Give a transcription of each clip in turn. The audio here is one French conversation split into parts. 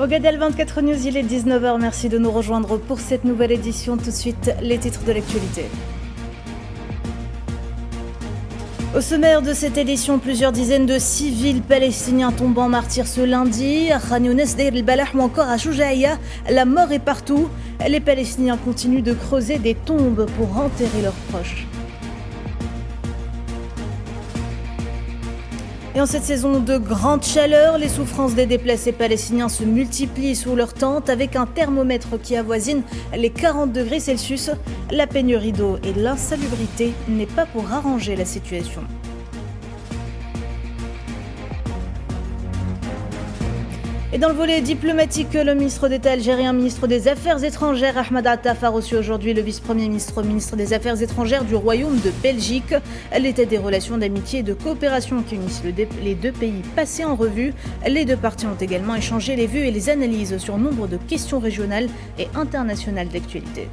Gadel 24 News, il est 19h, merci de nous rejoindre pour cette nouvelle édition. Tout de suite, les titres de l'actualité. Au sommaire de cette édition, plusieurs dizaines de civils palestiniens tombent en martyrs ce lundi. À Khan Younes, Deir el-Balah ou encore à Choujaïa, la mort est partout. Les Palestiniens continuent de creuser des tombes pour enterrer leurs proches. Et en cette saison de grande chaleur, les souffrances des déplacés palestiniens se multiplient sous leurs tentes avec un thermomètre qui avoisine les 40 degrés Celsius. La pénurie d'eau et l'insalubrité n'est pas pour arranger la situation. Et dans le volet diplomatique, le ministre d'État algérien, ministre des Affaires étrangères, Ahmed Attaf, a reçu aujourd'hui le vice-premier ministre, ministre des Affaires étrangères du Royaume de Belgique. L'état des relations d'amitié et de coopération qui unissent les deux pays passés en revue. Les deux parties ont également échangé les vues et les analyses sur nombre de questions régionales et internationales d'actualité.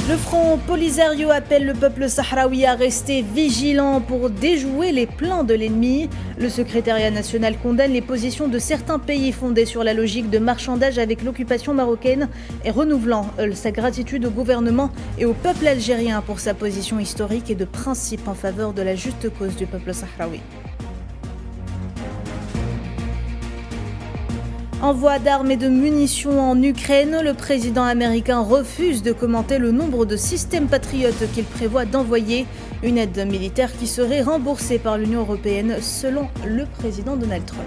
Le Front Polisario appelle le peuple sahraoui à rester vigilant pour déjouer les plans de l'ennemi. Le secrétariat national condamne les positions de certains pays fondées sur la logique de marchandage avec l'occupation marocaine et renouvelant sa gratitude au gouvernement et au peuple algérien pour sa position historique et de principe en faveur de la juste cause du peuple sahraoui. Envoi d'armes et de munitions en Ukraine, le président américain refuse de commenter le nombre de systèmes patriotes qu'il prévoit d'envoyer. Une aide militaire qui serait remboursée par l'Union européenne selon le président Donald Trump.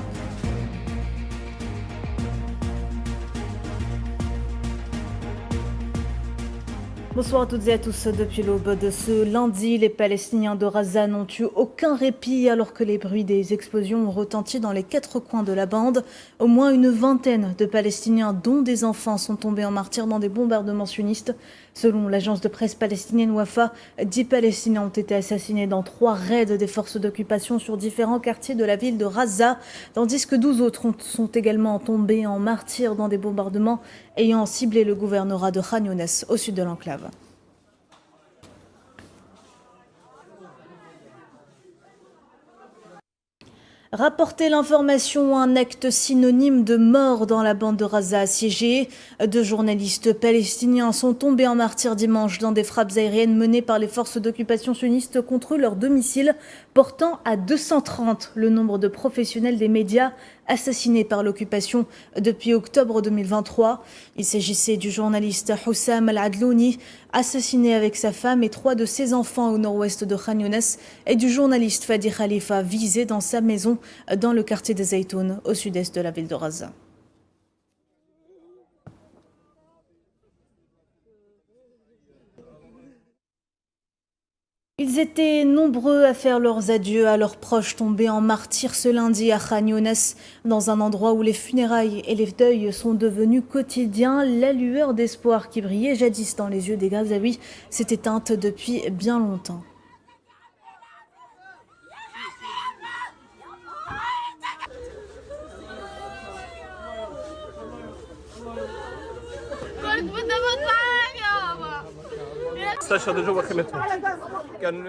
Bonsoir à toutes et à tous. Depuis l'aube de ce lundi, les Palestiniens de Gaza n'ont eu aucun répit alors que les bruits des explosions ont retenti dans les quatre coins de la bande. Au moins une vingtaine de Palestiniens, dont des enfants, sont tombés en martyrs dans des bombardements sionistes. Selon l'agence de presse palestinienne Wafa, 10 Palestiniens ont été assassinés dans 3 raids des forces d'occupation sur différents quartiers de la ville de Gaza, tandis que 12 autres sont également tombés en martyrs dans des bombardements ayant ciblé le gouvernorat de Khan Younes au sud de l'enclave. Rapporter l'information, un acte synonyme de mort dans la bande de Gaza assiégée. 2 journalistes palestiniens sont tombés en martyrs dimanche dans des frappes aériennes menées par les forces d'occupation sionistes contre leur domicile, portant à 230 le nombre de professionnels des médias assassinés par l'occupation depuis octobre 2023. Il s'agissait du journaliste Hussam Al-Adlouni, assassiné avec sa femme et 3 de ses enfants au nord-ouest de Khan Younes, et du journaliste Fadi Khalifa, visé dans sa maison dans le quartier des Zaytoun, au sud-est de la ville de Gaza. Ils étaient nombreux à faire leurs adieux à leurs proches tombés en martyrs ce lundi à Khan Younes, dans un endroit où les funérailles et les deuils sont devenus quotidiens. La lueur d'espoir qui brillait jadis dans les yeux des Gazaouis s'est éteinte depuis bien longtemps.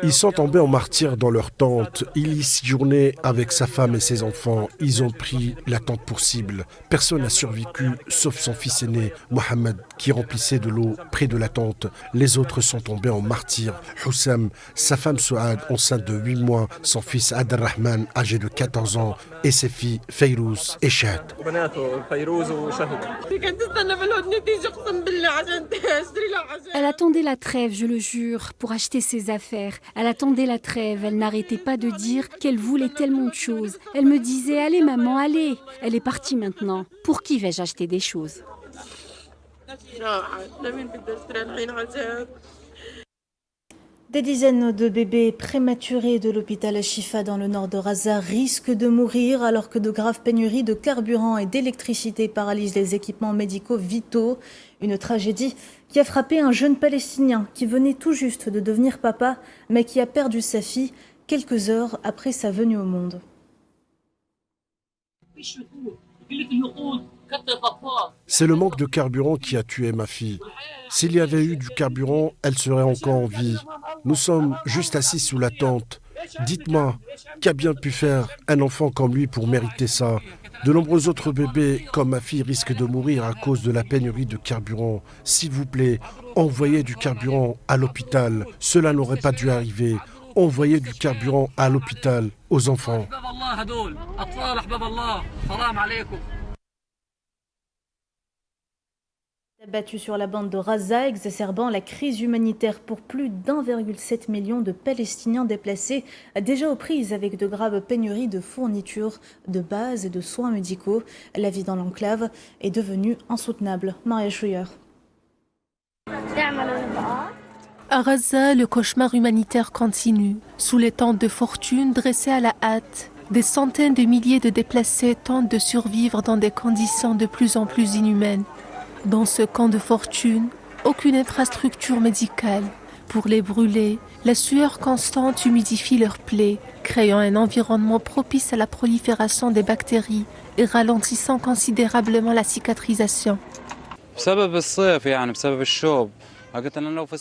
Ils sont tombés en martyrs dans leur tente. Il y séjournait avec sa femme et ses enfants. Ils ont pris la tente pour cible. Personne n'a survécu, sauf son fils aîné, Mohamed, qui remplissait de l'eau près de la tente. Les autres sont tombés en martyrs. Hussam, sa femme Souad, enceinte de 8 mois, son fils Abdelrahman, âgé de 14 ans, et ses filles Fayrouz et Shad. Elle attendait la trêve, je le jure, pour acheter ses affaires. Elle attendait la trêve, elle n'arrêtait pas de dire qu'elle voulait tellement de choses. Elle me disait « Allez maman, allez !» Elle est partie maintenant. Pour qui vais-je acheter des choses ? Des dizaines de bébés prématurés de l'hôpital Al-Shifa dans le nord de Gaza risquent de mourir alors que de graves pénuries de carburant et d'électricité paralysent les équipements médicaux vitaux. Une tragédie qui a frappé un jeune Palestinien qui venait tout juste de devenir papa, mais qui a perdu sa fille quelques heures après sa venue au monde. C'est le manque de carburant qui a tué ma fille. S'il y avait eu du carburant, elle serait encore en vie. Nous sommes juste assis sous la tente. Dites-moi, qu'a bien pu faire un enfant comme lui pour mériter ça? De nombreux autres bébés, comme ma fille, risquent de mourir à cause de la pénurie de carburant. S'il vous plaît, envoyez du carburant à l'hôpital. Cela n'aurait pas dû arriver. Envoyez du carburant à l'hôpital aux enfants. Abattu sur la bande de Gaza, exacerbant la crise humanitaire pour plus d'1,7 million de Palestiniens déplacés, déjà aux prises avec de graves pénuries de fournitures, de base et de soins médicaux. La vie dans l'enclave est devenue insoutenable. Maria Schouyer. À Gaza, le cauchemar humanitaire continue. Sous les tentes de fortune dressées à la hâte, des centaines de milliers de déplacés tentent de survivre dans des conditions de plus en plus inhumaines. Dans ce camp de fortune, aucune infrastructure médicale. Pour les brûlés, la sueur constante humidifie leurs plaies, créant un environnement propice à la prolifération des bactéries et ralentissant considérablement la cicatrisation.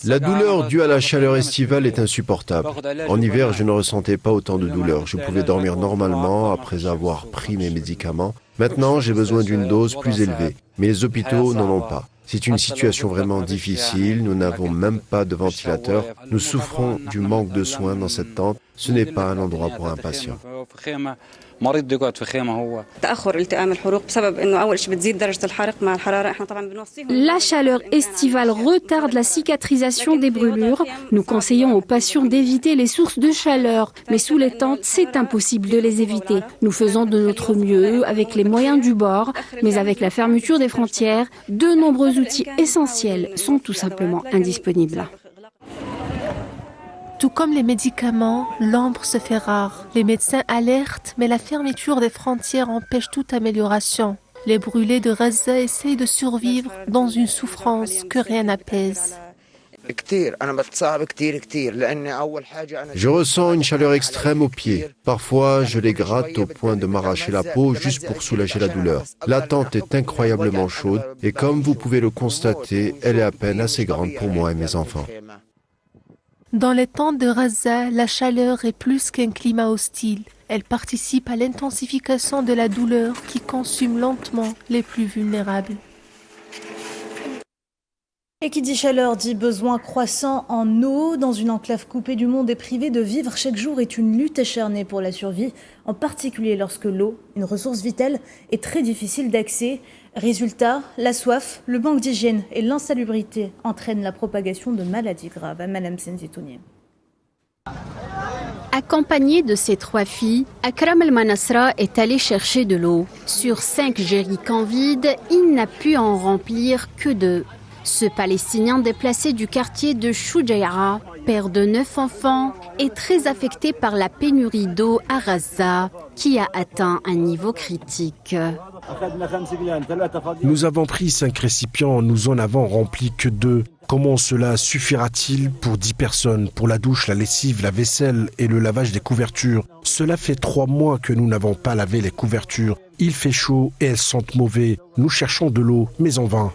La douleur due à la chaleur estivale est insupportable. En hiver, je ne ressentais pas autant de douleur. Je pouvais dormir normalement après avoir pris mes médicaments. Maintenant, j'ai besoin d'une dose plus élevée. Mais les hôpitaux n'en ont pas. C'est une situation vraiment difficile. Nous n'avons même pas de ventilateur. Nous souffrons du manque de soins dans cette tente. Ce n'est pas un endroit pour un patient. La chaleur estivale retarde la cicatrisation des brûlures. Nous conseillons aux patients d'éviter les sources de chaleur, mais sous les tentes, c'est impossible de les éviter. Nous faisons de notre mieux avec les moyens du bord, mais avec la fermeture des frontières, de nombreux outils essentiels sont tout simplement indisponibles. Tout comme les médicaments, l'ombre se fait rare. Les médecins alertent, mais la fermeture des frontières empêche toute amélioration. Les brûlés de Gaza essayent de survivre dans une souffrance que rien n'apaise. Je ressens une chaleur extrême aux pieds. Parfois, je les gratte au point de m'arracher la peau juste pour soulager la douleur. La tente est incroyablement chaude et comme vous pouvez le constater, elle est à peine assez grande pour moi et mes enfants. Dans les tentes de Gaza, la chaleur est plus qu'un climat hostile. Elle participe à l'intensification de la douleur qui consume lentement les plus vulnérables. Et qui dit chaleur dit besoin croissant en eau. Dans une enclave coupée du monde et privée de vivre chaque jour est une lutte acharnée pour la survie, en particulier lorsque l'eau, une ressource vitale, est très difficile d'accès. Résultat, la soif, le manque d'hygiène et l'insalubrité entraînent la propagation de maladies graves. Madame Senzitouni. Accompagné de ses 3 filles, Akram El-Manasra est allé chercher de l'eau. Sur 5 jerrycans vides, il n'a pu en remplir que 2. Ce Palestinien déplacé du quartier de Choujaïra, père de 9 enfants, est très affecté par la pénurie d'eau à Gaza, qui a atteint un niveau critique. Nous avons pris 5 récipients, nous en avons rempli que 2. Comment cela suffira-t-il pour 10 personnes, pour la douche, la lessive, la vaisselle et le lavage des couvertures? Cela fait 3 mois que nous n'avons pas lavé les couvertures. Il fait chaud et elles sentent mauvais. Nous cherchons de l'eau, mais en vain.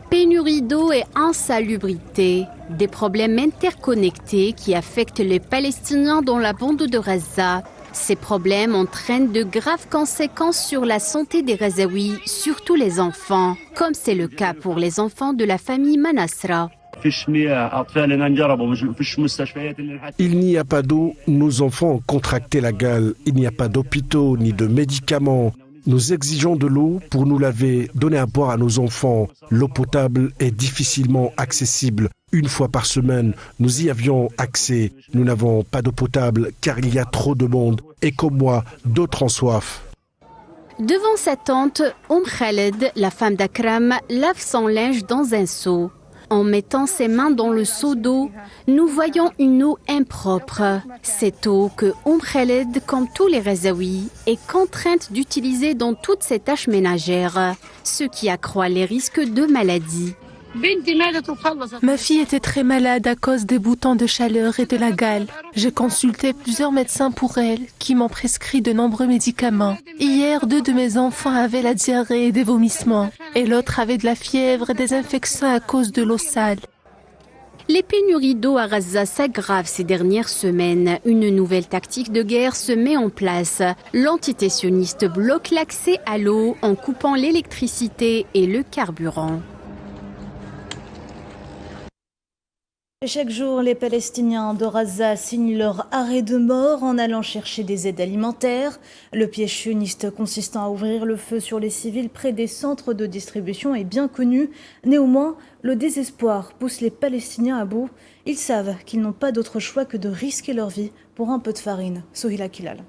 Pénurie d'eau et insalubrité, des problèmes interconnectés qui affectent les Palestiniens dans la bande de Gaza. Ces problèmes entraînent de graves conséquences sur la santé des Gazaouis, surtout les enfants, comme c'est le cas pour les enfants de la famille Manasra. Il n'y a pas d'eau, nos enfants ont contracté la gale, il n'y a pas d'hôpitaux ni de médicaments. Nous exigeons de l'eau pour nous laver, donner à boire à nos enfants. L'eau potable est difficilement accessible. 1 fois par semaine, nous y avions accès. Nous n'avons pas d'eau potable car il y a trop de monde. Et comme moi, d'autres ont soif. Devant sa tante, Khaled, la femme d'Akram, lave son linge dans un seau. En mettant ses mains dans le seau d'eau, nous voyons une eau impropre. Cette eau que Khaled, comme tous les Gazaouis, est contrainte d'utiliser dans toutes ses tâches ménagères, ce qui accroît les risques de maladies. Ma fille était très malade à cause des boutons de chaleur et de la gale. J'ai consulté plusieurs médecins pour elle qui m'ont prescrit de nombreux médicaments. Hier, 2 de mes enfants avaient la diarrhée et des vomissements et l'autre avait de la fièvre et des infections à cause de l'eau sale. Les pénuries d'eau à Gaza s'aggravent ces dernières semaines. Une nouvelle tactique de guerre se met en place. L'entité sioniste bloque l'accès à l'eau en coupant l'électricité et le carburant. Chaque jour, les Palestiniens de Gaza signent leur arrêt de mort en allant chercher des aides alimentaires. Le piège sioniste consistant à ouvrir le feu sur les civils près des centres de distribution est bien connu. Néanmoins, le désespoir pousse les Palestiniens à bout. Ils savent qu'ils n'ont pas d'autre choix que de risquer leur vie pour un peu de farine. Sohila Kilal.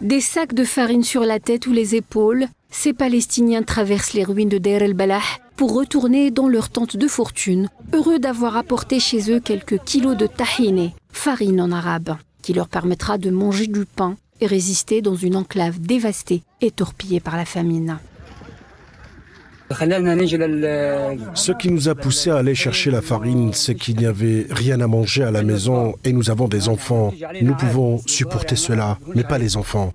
Des sacs de farine sur la tête ou les épaules, ces Palestiniens traversent les ruines de Deir el-Balah pour retourner dans leur tente de fortune, heureux d'avoir apporté chez eux quelques kilos de tahine, farine en arabe, qui leur permettra de manger du pain et résister dans une enclave dévastée et torpillée par la famine. Ce qui nous a poussés à aller chercher la farine, c'est qu'il n'y avait rien à manger à la maison et nous avons des enfants. Nous pouvons supporter cela, mais pas les enfants.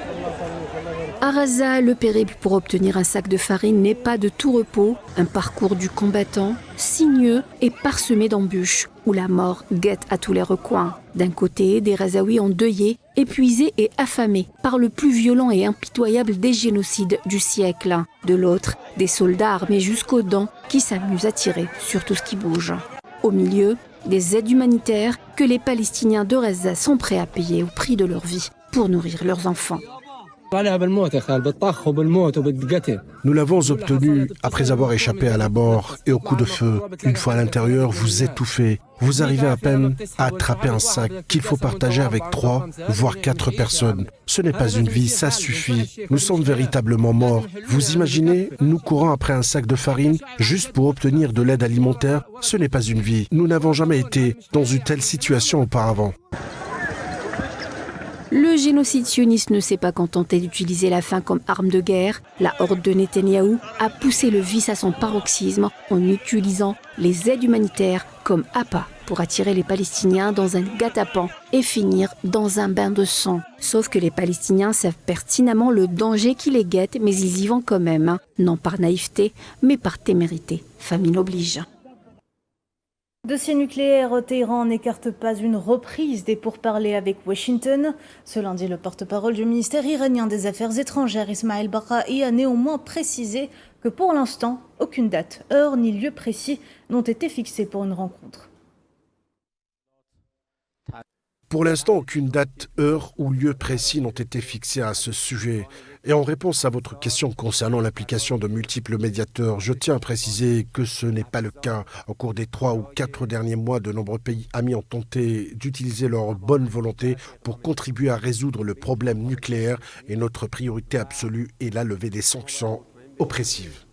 À Gaza, le périple pour obtenir un sac de farine n'est pas de tout repos, un parcours du combattant, sinueux et parsemé d'embûches, où la mort guette à tous les recoins. D'un côté, des Gazaouis endeuillés, épuisés et affamés par le plus violent et impitoyable des génocides du siècle. De l'autre, des soldats armés jusqu'aux dents qui s'amusent à tirer sur tout ce qui bouge. Au milieu, des aides humanitaires que les Palestiniens de Gaza sont prêts à payer au prix de leur vie pour nourrir leurs enfants. Nous l'avons obtenu après avoir échappé à la mort et au coup de feu. Une fois à l'intérieur, vous étouffez. Vous arrivez à peine à attraper un sac qu'il faut partager avec 3, voire 4 personnes. Ce n'est pas une vie, ça suffit. Nous sommes véritablement morts. Vous imaginez, nous courons après un sac de farine juste pour obtenir de l'aide alimentaire? Ce n'est pas une vie. Nous n'avons jamais été dans une telle situation auparavant. Le génocide sioniste ne s'est pas contenté d'utiliser la faim comme arme de guerre. La horde de Netanyahou a poussé le vice à son paroxysme en utilisant les aides humanitaires comme appât pour attirer les Palestiniens dans un guet-apens et finir dans un bain de sang. Sauf que les Palestiniens savent pertinemment le danger qui les guette, mais ils y vont quand même, non par naïveté, mais par témérité. Famine oblige. Dossier nucléaire, Téhéran n'écarte pas une reprise des pourparlers avec Washington. Ce lundi, le porte-parole du ministère iranien des Affaires étrangères, Ismail Baqai, a néanmoins précisé que pour l'instant, aucune date, heure ni lieu précis n'ont été fixés pour une rencontre. Pour l'instant, aucune date, heure ou lieu précis n'ont été fixés à ce sujet. Et en réponse à votre question concernant l'application de multiples médiateurs, je tiens à préciser que ce n'est pas le cas. Au cours des 3 ou 4 derniers mois, de nombreux pays amis ont tenté d'utiliser leur bonne volonté pour contribuer à résoudre le problème nucléaire et notre priorité absolue est la levée des sanctions oppressives.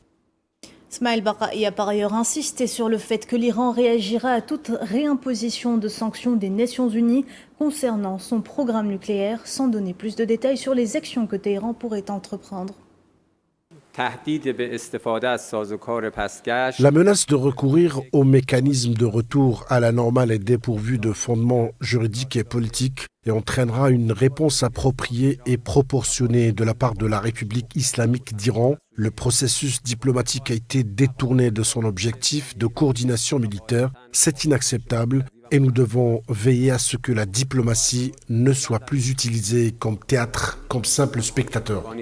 Ismail Baqai a par ailleurs insisté sur le fait que l'Iran réagira à toute réimposition de sanctions des Nations Unies concernant son programme nucléaire, sans donner plus de détails sur les actions que Téhéran pourrait entreprendre. La menace de recourir au mécanisme de retour à la normale est dépourvue de fondements juridiques et politiques et entraînera une réponse appropriée et proportionnée de la part de la République islamique d'Iran. Le processus diplomatique a été détourné de son objectif de coordination militaire. C'est inacceptable et nous devons veiller à ce que la diplomatie ne soit plus utilisée comme théâtre, comme simple spectateur.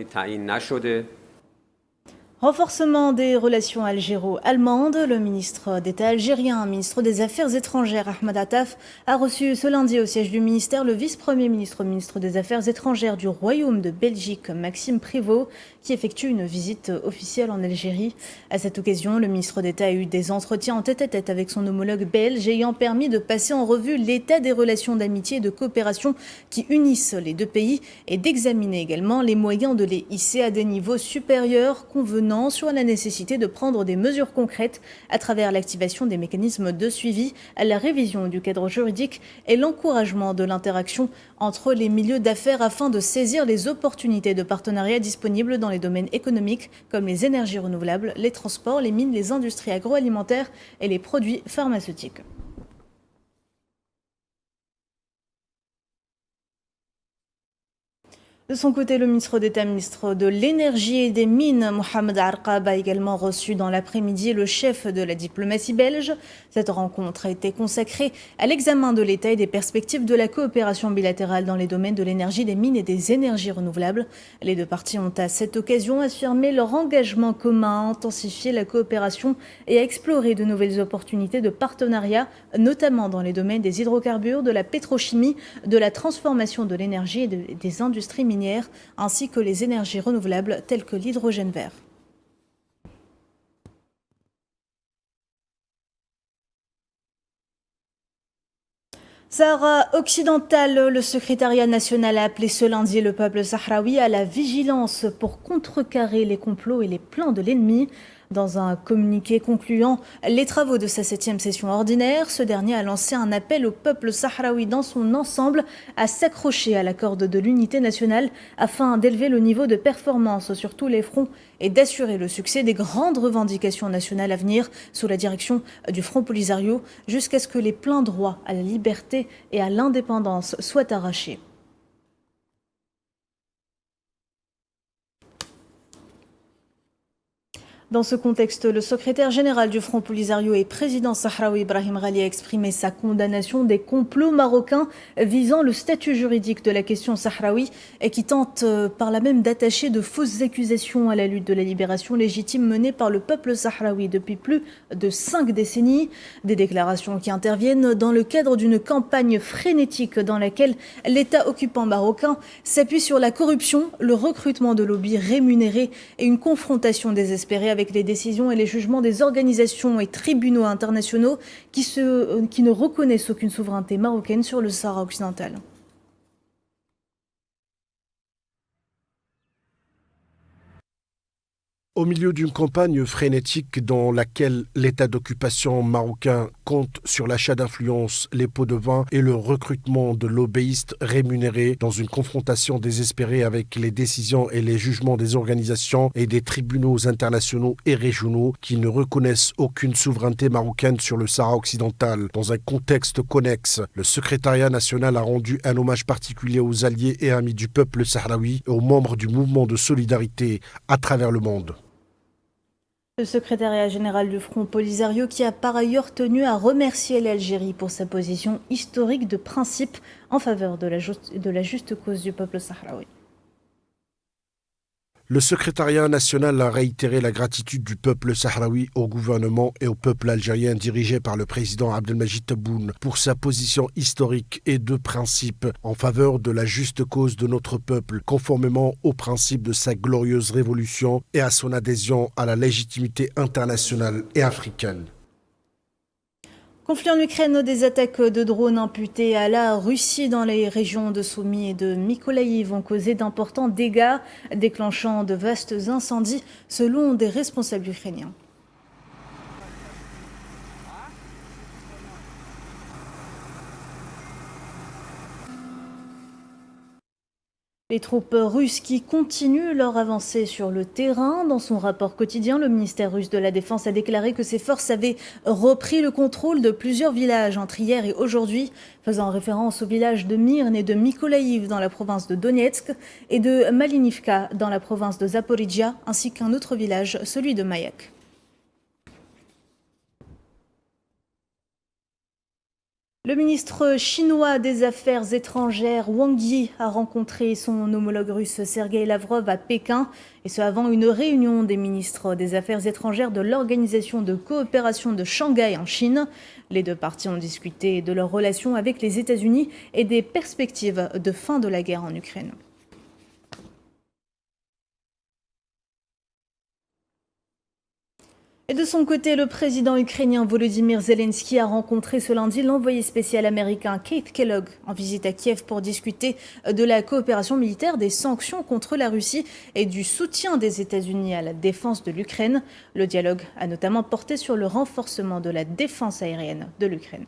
Renforcement des relations algéro-allemandes. Le ministre d'État algérien, ministre des Affaires étrangères, Ahmed Attaf, a reçu ce lundi au siège du ministère le vice-premier ministre, ministre des Affaires étrangères du Royaume de Belgique, Maxime Prévost, qui effectue une visite officielle en Algérie. À cette occasion, le ministre d'État a eu des entretiens en tête-à-tête avec son homologue belge, ayant permis de passer en revue l'état des relations d'amitié et de coopération qui unissent les deux pays et d'examiner également les moyens de les hisser à des niveaux supérieurs, convenant sur la nécessité de prendre des mesures concrètes à travers l'activation des mécanismes de suivi, à la révision du cadre juridique et l'encouragement de l'interaction entre les milieux d'affaires afin de saisir les opportunités de partenariat disponibles dans les domaines économiques comme les énergies renouvelables, les transports, les mines, les industries agroalimentaires et les produits pharmaceutiques. De son côté, le ministre d'État, ministre de l'Énergie et des Mines, Mohamed Arqab, a également reçu dans l'après-midi le chef de la diplomatie belge. Cette rencontre a été consacrée à l'examen de l'état et des perspectives de la coopération bilatérale dans les domaines de l'énergie, des mines et des énergies renouvelables. Les deux parties ont à cette occasion affirmé leur engagement commun à intensifier la coopération et à explorer de nouvelles opportunités de partenariat, notamment dans les domaines des hydrocarbures, de la pétrochimie, de la transformation de l'énergie et des industries minières, ainsi que les énergies renouvelables telles que l'hydrogène vert. Sahara occidental, le secrétariat national a appelé ce lundi le peuple sahraoui à la vigilance pour contrecarrer les complots et les plans de l'ennemi. Dans un communiqué concluant les travaux de sa 7e session ordinaire, ce dernier a lancé un appel au peuple sahraoui dans son ensemble à s'accrocher à la corde de l'unité nationale afin d'élever le niveau de performance sur tous les fronts et d'assurer le succès des grandes revendications nationales à venir sous la direction du Front Polisario jusqu'à ce que les pleins droits à la liberté et à l'indépendance soient arrachés. Dans ce contexte, le secrétaire général du Front Polisario et président sahraoui Ibrahim Ghali a exprimé sa condamnation des complots marocains visant le statut juridique de la question sahraoui et qui tentent par là même d'attacher de fausses accusations à la lutte de la libération légitime menée par le peuple sahraoui depuis plus de 5 décennies. Des déclarations qui interviennent dans le cadre d'une campagne frénétique dans laquelle l'État occupant marocain s'appuie sur la corruption, le recrutement de lobbies rémunérés et une confrontation désespérée avec les décisions et les jugements des organisations et tribunaux internationaux qui ne reconnaissent aucune souveraineté marocaine sur le Sahara occidental. Au milieu d'une campagne frénétique dans laquelle l'État d'occupation marocain compte sur l'achat d'influence, les pots de vin et le recrutement de lobbyistes rémunérés dans une confrontation désespérée avec les décisions et les jugements des organisations et des tribunaux internationaux et régionaux qui ne reconnaissent aucune souveraineté marocaine sur le Sahara occidental. Dans un contexte connexe, le secrétariat national a rendu un hommage particulier aux alliés et amis du peuple sahraoui et aux membres du mouvement de solidarité à travers le monde. Le secrétariat général du Front Polisario qui a par ailleurs tenu à remercier l'Algérie pour sa position historique de principe en faveur de la juste cause du peuple sahraoui. Le secrétariat national a réitéré la gratitude du peuple sahraoui au gouvernement et au peuple algérien dirigé par le président Abdelmadjid Tebboune pour sa position historique et de principe en faveur de la juste cause de notre peuple, conformément aux principes de sa glorieuse révolution et à son adhésion à la légitimité internationale et africaine. Conflit en Ukraine, des attaques de drones imputées à la Russie dans les régions de Soumy et de Mykolaïv ont causé d'importants dégâts, déclenchant de vastes incendies selon des responsables ukrainiens. Les troupes russes qui continuent leur avancée sur le terrain. Dans son rapport quotidien, le ministère russe de la Défense a déclaré que ses forces avaient repris le contrôle de plusieurs villages entre hier et aujourd'hui, faisant référence aux villages de Myrne et de Mykolaïv dans la province de Donetsk et de Malinivka dans la province de Zaporizhia, ainsi qu'un autre village, celui de Mayak. Le ministre chinois des Affaires étrangères Wang Yi a rencontré son homologue russe Sergueï Lavrov à Pékin, et ce avant une réunion des ministres des Affaires étrangères de l'Organisation de coopération de Shanghai en Chine. Les deux parties ont discuté de leurs relations avec les États-Unis et des perspectives de fin de la guerre en Ukraine. Et de son côté, le président ukrainien Volodymyr Zelensky a rencontré ce lundi l'envoyé spécial américain Keith Kellogg en visite à Kiev pour discuter de la coopération militaire, des sanctions contre la Russie et du soutien des États-Unis à la défense de l'Ukraine. Le dialogue a notamment porté sur le renforcement de la défense aérienne de l'Ukraine.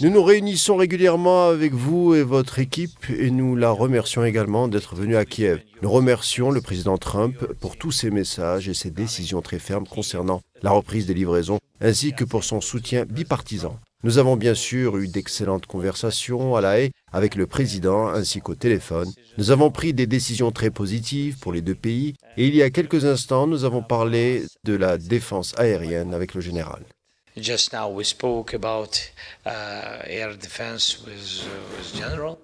Nous nous réunissons régulièrement avec vous et votre équipe et nous la remercions également d'être venue à Kiev. Nous remercions le président Trump pour tous ses messages et ses décisions très fermes concernant la reprise des livraisons ainsi que pour son soutien bipartisan. Nous avons bien sûr eu d'excellentes conversations à La Haye avec le président ainsi qu'au téléphone. Nous avons pris des décisions très positives pour les deux pays et il y a quelques instants, nous avons parlé de la défense aérienne avec le général. Just now we spoke about air defense with General.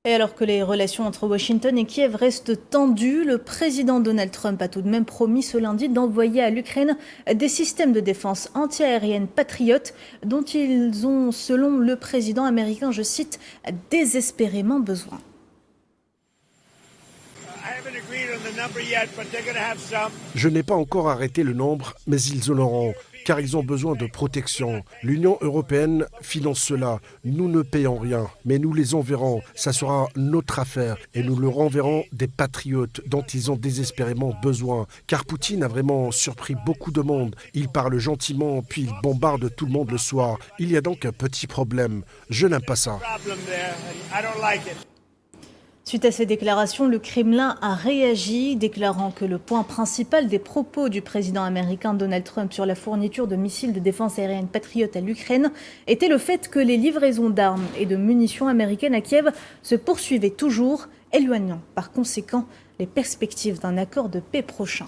Et alors que les relations entre Washington et Kiev restent tendues, le président Donald Trump a tout de même promis ce lundi d'envoyer à l'Ukraine des systèmes de défense anti-aérienne Patriot dont ils ont, selon le président américain, je cite, désespérément besoin. Je n'ai pas encore arrêté le nombre, mais ils en auront, car ils ont besoin de protection. L'Union européenne finance cela. Nous ne payons rien, mais nous les enverrons. Ça sera notre affaire et nous leur enverrons des patriotes dont ils ont désespérément besoin. Car Poutine a vraiment surpris beaucoup de monde. Il parle gentiment, puis il bombarde tout le monde le soir. Il y a donc un petit problème. Je n'aime pas ça. Suite à ces déclarations, le Kremlin a réagi, déclarant que le point principal des propos du président américain Donald Trump sur la fourniture de missiles de défense aérienne Patriot à l'Ukraine était le fait que les livraisons d'armes et de munitions américaines à Kiev se poursuivaient toujours, éloignant par conséquent les perspectives d'un accord de paix prochain.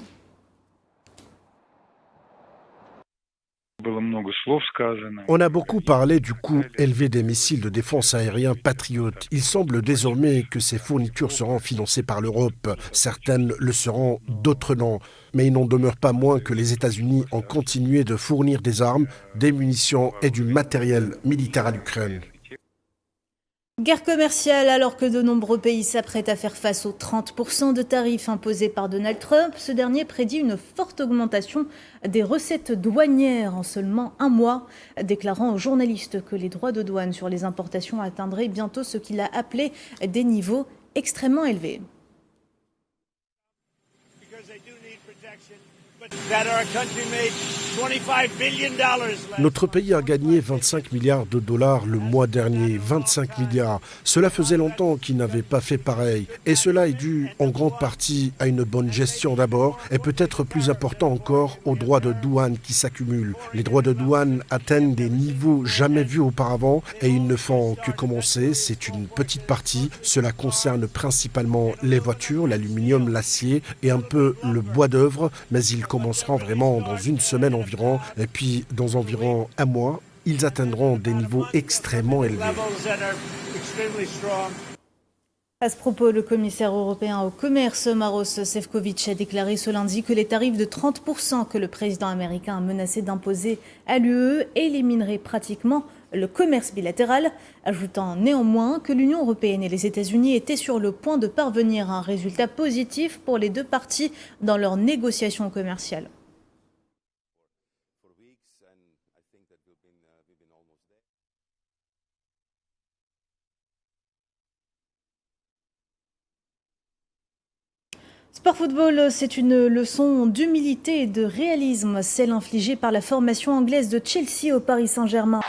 On a beaucoup parlé du coût élevé des missiles de défense aériens Patriot. Il semble désormais que ces fournitures seront financées par l'Europe. Certaines le seront, d'autres non. Mais il n'en demeure pas moins que les États-Unis ont continué de fournir des armes, des munitions et du matériel militaire à l'Ukraine. Guerre commerciale alors que de nombreux pays s'apprêtent à faire face aux 30% de tarifs imposés par Donald Trump. Ce dernier prédit une forte augmentation des recettes douanières en seulement un mois, déclarant aux journalistes que les droits de douane sur les importations atteindraient bientôt ce qu'il a appelé des niveaux extrêmement élevés. Notre pays a gagné 25 milliards de dollars le mois dernier, 25 milliards. Cela faisait longtemps qu'il n'avait pas fait pareil. Et cela est dû en grande partie à une bonne gestion d'abord et peut-être plus important encore aux droits de douane qui s'accumulent. Les droits de douane atteignent des niveaux jamais vus auparavant et ils ne font que commencer. C'est une petite partie. Cela concerne principalement les voitures, l'aluminium, l'acier et un peu le bois d'œuvre, mais ils commenceront vraiment dans une semaine environ, et puis dans environ un mois, ils atteindront des niveaux extrêmement élevés. À ce propos, le commissaire européen au commerce, Maroš Šefčovič, a déclaré ce lundi que les tarifs de 30% que le président américain a menacé d'imposer à l'UE élimineraient pratiquement le commerce bilatéral, ajoutant néanmoins que l'Union européenne et les États-Unis étaient sur le point de parvenir à un résultat positif pour les deux parties dans leurs négociations commerciales. Sport football, c'est une leçon d'humilité et de réalisme, celle infligée par la formation anglaise de Chelsea au Paris Saint-Germain.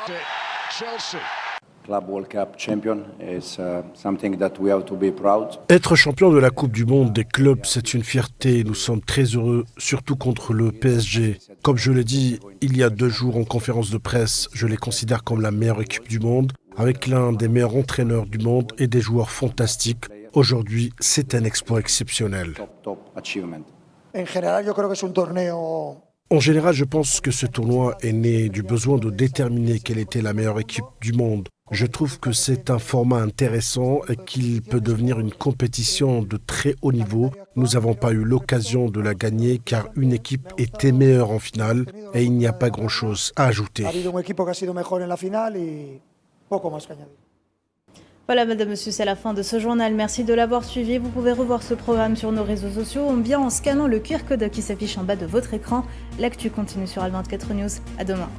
Être champion de la Coupe du Monde des clubs, c'est une fierté. Nous sommes très heureux, surtout contre le PSG. Comme je l'ai dit il y a 2 jours en conférence de presse, je les considère comme la meilleure équipe du monde, avec l'un des meilleurs entraîneurs du monde et des joueurs fantastiques. Aujourd'hui, c'est un exploit exceptionnel. En général, je pense que ce tournoi est né du besoin de déterminer quelle était la meilleure équipe du monde. Je trouve que c'est un format intéressant et qu'il peut devenir une compétition de très haut niveau. Nous n'avons pas eu l'occasion de la gagner car une équipe était meilleure en finale et il n'y a pas grand-chose à ajouter. Voilà, madame, monsieur, c'est la fin de ce journal. Merci de l'avoir suivi. Vous pouvez revoir ce programme sur nos réseaux sociaux ou bien en scannant le QR code qui s'affiche en bas de votre écran. L'actu continue sur Al24 News. À demain.